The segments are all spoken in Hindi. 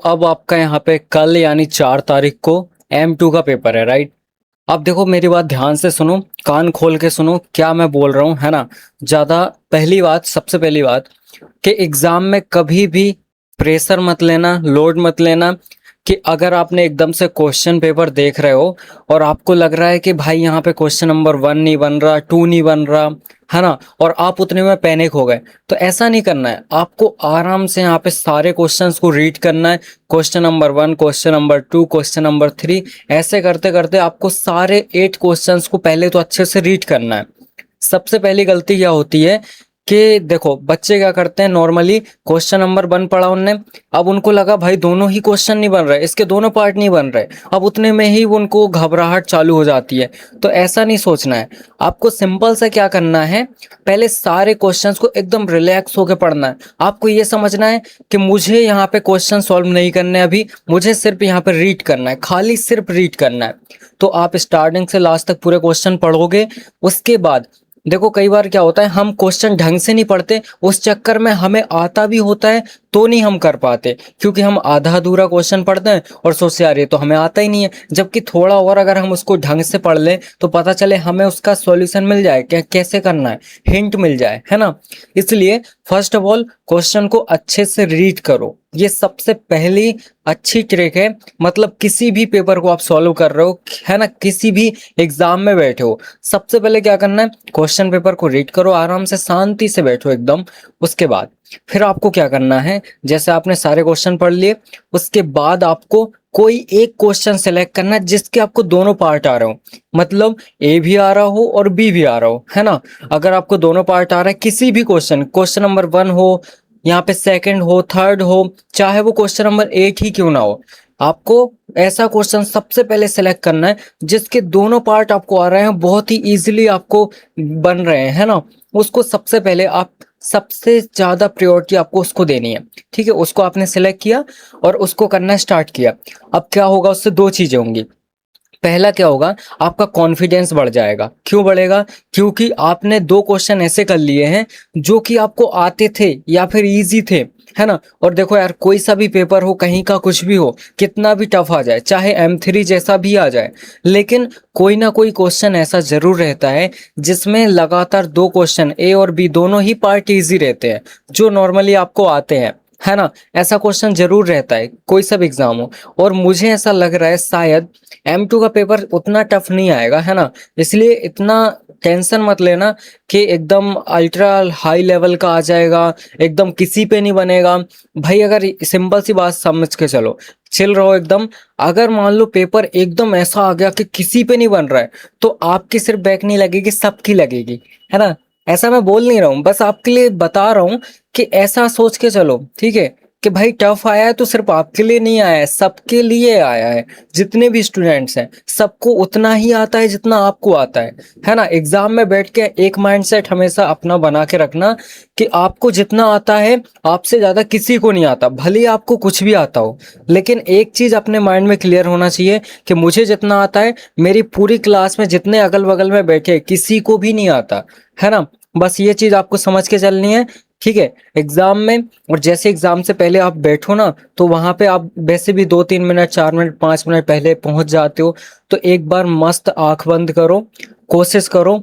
अब आपका यहाँ पे कल यानी 4 तारीख को M2 का पेपर है, राइट। अब देखो मेरी बात ध्यान से सुनो, कान खोल के सुनो क्या मैं बोल रहा हूँ, है ना। ज़्यादा पहली बात, सबसे पहली बात कि एग्ज़ाम में कभी भी प्रेशर मत लेना, लोड मत लेना कि अगर आपने एकदम से क्वेश्चन पेपर देख रहे हो और आपको लग रहा है कि भाई यहाँ पे क्वेश्चन नंबर 1 नहीं बन रहा, 2 नहीं बन रहा, है ना, और आप उतने में पैनिक हो गए, तो ऐसा नहीं करना है। आपको आराम से यहाँ पे सारे क्वेश्चंस को रीड करना है। Question number 1, question number 2, question number 3, ऐसे करते करते आपको सारे 8 क्वेश्चंस को पहले तो अच्छे से रीड करना है। सबसे पहली गलती क्या होती है कि देखो बच्चे क्या करते हैं, नॉर्मली क्वेश्चन नंबर 1 पढ़ा उनने, अब उनको लगा भाई दोनों ही क्वेश्चन नहीं बन रहे, इसके दोनों पार्ट नहीं बन रहे, अब उतने में ही उनको घबराहट चालू हो जाती है। तो ऐसा नहीं सोचना है, आपको सिंपल सा क्या करना है, पहले सारे क्वेश्चंस को एकदम रिलैक्स होकर पढ़ना है। आपको ये समझना है कि मुझे यहाँ पे क्वेश्चन सॉल्व नहीं करने, अभी मुझे सिर्फ यहाँ पे रीड करना है, खाली सिर्फ रीड करना है। तो आप स्टार्टिंग से लास्ट तक पूरे क्वेश्चन पढ़ोगे। उसके बाद देखो कई बार क्या होता है, हम क्वेश्चन ढंग से नहीं पढ़ते, उस चक्कर में हमें आता भी होता है तो नहीं हम कर पाते, क्योंकि हम आधा अधूरा क्वेश्चन पढ़ते हैं और सोचते यार ये तो हमें आता ही नहीं है। जबकि थोड़ा और अगर हम उसको ढंग से पढ़ लें तो पता चले हमें उसका सॉल्यूशन मिल जाए, कैसे करना है, हिंट मिल जाए, है ना। इसलिए फर्स्ट ऑफ ऑल क्वेश्चन को अच्छे से रीड करो, ये सबसे पहली अच्छी ट्रिक है। मतलब किसी भी पेपर को आप सॉल्व कर रहे हो, है ना, किसी भी एग्जाम में बैठे हो, सबसे पहले क्या करना है, क्वेश्चन पेपर को रीड करो, आराम से शांति से बैठो एकदम। उसके बाद फिर आपको क्या करना है, जैसे आपने सारे क्वेश्चन पढ़ लिए, उसके बाद आपको कोई एक क्वेश्चन सेलेक्ट करना है जिसके आपको दोनों पार्ट आ रहे हो, मतलब ए भी आ रहा हो और बी भी आ रहा हो, है ना। अगर आपको दोनों पार्ट आ रहा है किसी भी क्वेश्चन नंबर 1 हो, यहाँ पे सेकंड हो, थर्ड हो, चाहे वो क्वेश्चन नंबर 8 ही क्यों ना हो, आपको ऐसा क्वेश्चन सबसे पहले सेलेक्ट करना है जिसके दोनों पार्ट आपको आ रहे हैं, बहुत ही इजीली आपको बन रहे हैं, है ना। उसको सबसे पहले आप, सबसे ज्यादा प्रायोरिटी आपको उसको देनी है, ठीक है। उसको आपने सेलेक्ट किया और उसको करना स्टार्ट किया। अब क्या होगा, उससे दो चीजें होंगी। पहला क्या होगा, आपका कॉन्फिडेंस बढ़ जाएगा। क्यों बढ़ेगा, क्योंकि आपने दो क्वेश्चन ऐसे कर लिए हैं जो कि आपको आते थे या फिर इजी थे, है ना। और देखो यार, कोई सा भी पेपर हो, कहीं का कुछ भी हो, कितना भी टफ आ जाए, चाहे M3 जैसा भी आ जाए, लेकिन कोई ना कोई क्वेश्चन ऐसा जरूर रहता है जिसमें लगातार दो क्वेश्चन ए और बी दोनों ही पार्ट इजी रहते हैं, जो नॉर्मली आपको आते हैं, है ना। ऐसा क्वेश्चन जरूर रहता है कोई सा भी एग्जाम हो। और मुझे ऐसा लग रहा है शायद M2 का पेपर उतना टफ नहीं आएगा, है ना। इसलिए इतना टेंशन मत लेना कि एकदम अल्ट्रा हाई लेवल का आ जाएगा, एकदम किसी पे नहीं बनेगा। भाई अगर सिंपल सी बात समझ के चलो, चिल रहो एकदम। अगर मान लो पेपर एकदम ऐसा आ गया कि किसी पे नहीं बन रहा है, तो आपकी सिर्फ बैक नहीं लगेगी, सबकी लगेगी, है ना। ऐसा मैं बोल नहीं रहा हूँ, बस आपके लिए बता रहा हूँ कि ऐसा सोच के चलो, ठीक है, कि भाई टफ आया है तो सिर्फ आपके लिए नहीं आया है, सबके लिए आया है। जितने भी स्टूडेंट्स हैं सबको उतना ही आता है जितना आपको आता है ना। एग्जाम में बैठ के एक माइंडसेट हमेशा अपना बना के रखना कि आपको जितना आता है, आपसे ज्यादा किसी को नहीं आता, भले ही आपको कुछ भी आता हो। लेकिन एक चीज अपने माइंड में क्लियर होना चाहिए कि मुझे जितना आता है, मेरी पूरी क्लास में जितने अगल बगल में बैठे किसी को भी नहीं आता, है ना। बस ये चीज आपको समझ के चलनी है, ठीक है। एग्जाम में, और जैसे एग्जाम से पहले आप बैठो ना, तो वहां पे आप वैसे भी 2-3 मिनट, 4 मिनट, 5 मिनट पहले पहुंच जाते हो, तो एक बार मस्त आंख बंद करो, कोशिश करो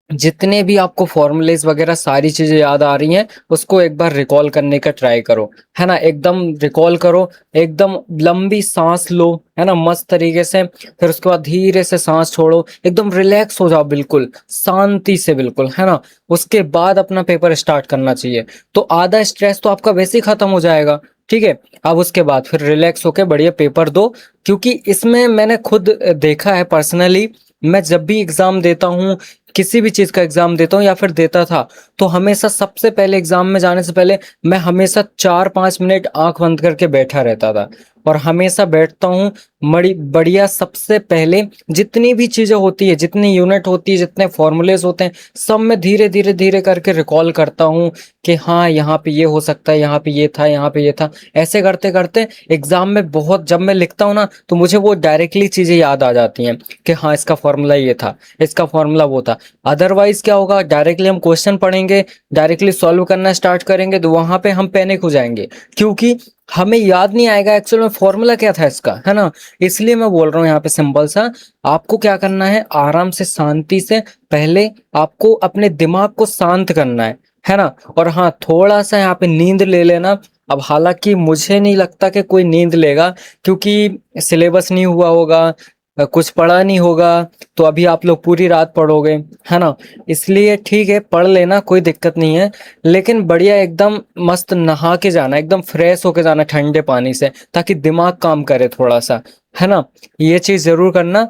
जितने भी आपको फॉर्मूलेज वगैरह सारी चीजें याद आ रही हैं उसको एक बार रिकॉल करने का ट्राई करो, है ना। एकदम रिकॉल करो, एकदम लंबी सांस लो, है ना, मस्त तरीके से। फिर उसके बाद धीरे से सांस छोड़ो, एकदम रिलैक्स हो जाओ, बिल्कुल शांति से, बिल्कुल, है ना। उसके बाद अपना पेपर स्टार्ट करना चाहिए, तो आधा स्ट्रेस तो आपका वैसे ही खत्म हो जाएगा, ठीक है। अब उसके बाद फिर रिलैक्स होके बढ़िया पेपर दो, क्योंकि इसमें मैंने खुद देखा है पर्सनली। मैं जब भी एग्जाम देता हूँ, किसी भी चीज का एग्जाम देता हूँ या फिर देता था, तो हमेशा सबसे पहले एग्जाम में जाने से पहले मैं हमेशा 4-5 मिनट आंख बंद करके बैठा रहता था। और हमेशा बैठता हूँ बड़ी बढ़िया, सबसे पहले जितनी भी चीजें होती है, जितनी यूनिट होती है, जितने फॉर्मूलेज होते हैं, सब मैं धीरे धीरे धीरे करके रिकॉल करता हूँ कि हाँ यहाँ पे ये हो सकता है, यहाँ पे ये था, यहाँ पे ये था। ऐसे करते करते एग्जाम में बहुत, जब मैं लिखता हूँ ना, तो मुझे वो डायरेक्टली चीजें याद आ जाती हैं कि हाँ इसका फॉर्मूला ये था, इसका फॉर्मूला वो था। अदरवाइज क्या होगा, डायरेक्टली हम क्वेश्चन पढ़ेंगे, डायरेक्टली सॉल्व करना स्टार्ट करेंगे, तो वहां पे हम पैनिक हो जाएंगे, क्योंकि हमें याद नहीं आएगा एक्चुअल में फॉर्मूला क्या था इसका, है ना। इसलिए मैं बोल रहा हूँ यहाँ पे सिंपल सा, आपको क्या करना है, आराम से शांति से पहले आपको अपने दिमाग को शांत करना है ना। और हाँ, थोड़ा सा यहाँ पे नींद ले लेना। अब हालांकि मुझे नहीं लगता कि कोई नींद लेगा, क्योंकि सिलेबस नहीं हुआ होगा, कुछ पढ़ा नहीं होगा, तो अभी आप लोग पूरी रात पढ़ोगे, है ना। इसलिए ठीक है, पढ़ लेना, कोई दिक्कत नहीं है। लेकिन बढ़िया एकदम मस्त नहा के जाना, एकदम फ्रेश होके जाना ठंडे पानी से, ताकि दिमाग काम करे थोड़ा सा, है ना। ये चीज जरूर करना।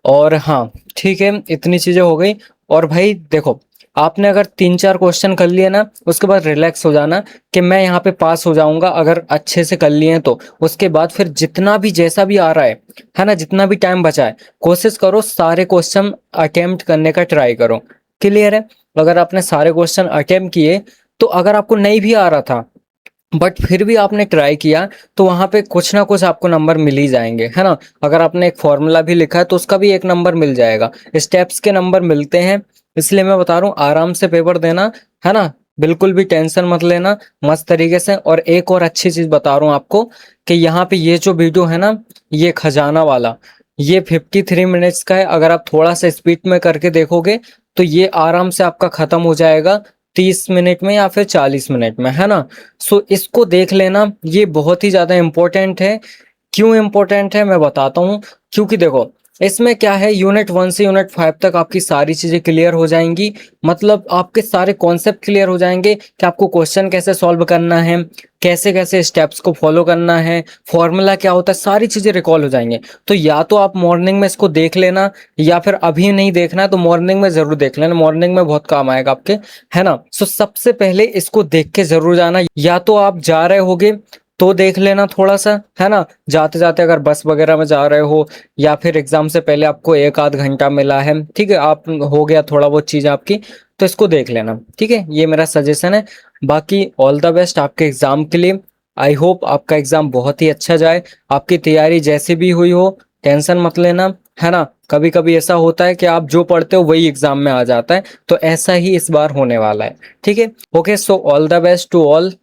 और हाँ, ठीक है, इतनी चीजें हो गई। और भाई देखो, आपने अगर 3-4 क्वेश्चन कर लिए ना, उसके बाद रिलैक्स हो जाना कि मैं यहाँ पे पास हो जाऊंगा, अगर अच्छे से कर लिए तो उसके बाद फिर जितना भी जैसा भी आ रहा है ना, जितना भी टाइम बचा है, कोशिश करो सारे क्वेश्चन अटेम्प्ट करने का ट्राई करो। क्लियर है। अगर आपने सारे क्वेश्चन अटेम्प्ट किए, तो अगर आपको नहीं भी आ रहा था बट फिर भी आपने ट्राई किया, तो वहां पे कुछ ना कुछ आपको नंबर मिल ही जाएंगे, है ना। अगर आपने एक फॉर्मूला भी लिखा है तो उसका भी एक नंबर मिल जाएगा, स्टेप्स के नंबर मिलते हैं। इसलिए मैं बता रहा हूँ, आराम से पेपर देना, है ना। बिल्कुल भी टेंशन मत लेना, मस्त तरीके से। और एक और अच्छी चीज बता रहा हूँ आपको, कि यहाँ पे ये जो वीडियो है ना, ये खजाना वाला, ये 53 मिनट्स का है। अगर आप थोड़ा सा स्पीड में करके देखोगे, तो ये आराम से आपका खत्म हो जाएगा 30 मिनट में या फिर 40 मिनट में, है ना। सो इसको देख लेना, ये बहुत ही ज्यादा इंपॉर्टेंट है। क्यों इंपॉर्टेंट है मैं बताता हूँ। क्योंकि देखो, इसमें क्या है, यूनिट 1 से यूनिट 5 तक आपकी सारी चीजें क्लियर हो जाएंगी। मतलब आपके सारे कॉन्सेप्ट क्लियर हो जाएंगे कि आपको क्वेश्चन कैसे सॉल्व करना है, कैसे कैसे स्टेप्स को फॉलो करना है, फॉर्मूला क्या होता है, सारी चीजें रिकॉल हो जाएंगे। तो या तो आप मॉर्निंग में इसको देख लेना, या फिर अभी नहीं देखना है तो मॉर्निंग में जरूर देख लेना, मॉर्निंग में बहुत काम आएगा आपके, है ना। सो सबसे पहले इसको देख के जरूर जाना। या तो आप जा रहे होगे तो देख लेना थोड़ा सा, है ना। जाते जाते अगर बस वगैरह में जा रहे हो, या फिर एग्जाम से पहले आपको 1-आध घंटा मिला है, ठीक है, आप हो गया थोड़ा बहुत चीज आपकी, तो इसको देख लेना, ठीक है। ये मेरा सजेशन है। बाकी ऑल द बेस्ट आपके एग्जाम के लिए। आई होप आपका एग्जाम बहुत ही अच्छा जाए। आपकी तैयारी जैसी भी हुई हो, टेंशन मत लेना, है ना। कभी कभी ऐसा होता है कि आप जो पढ़ते हो वही एग्जाम में आ जाता है, तो ऐसा ही इस बार होने वाला है, ठीक है। Okay, so all the best to all.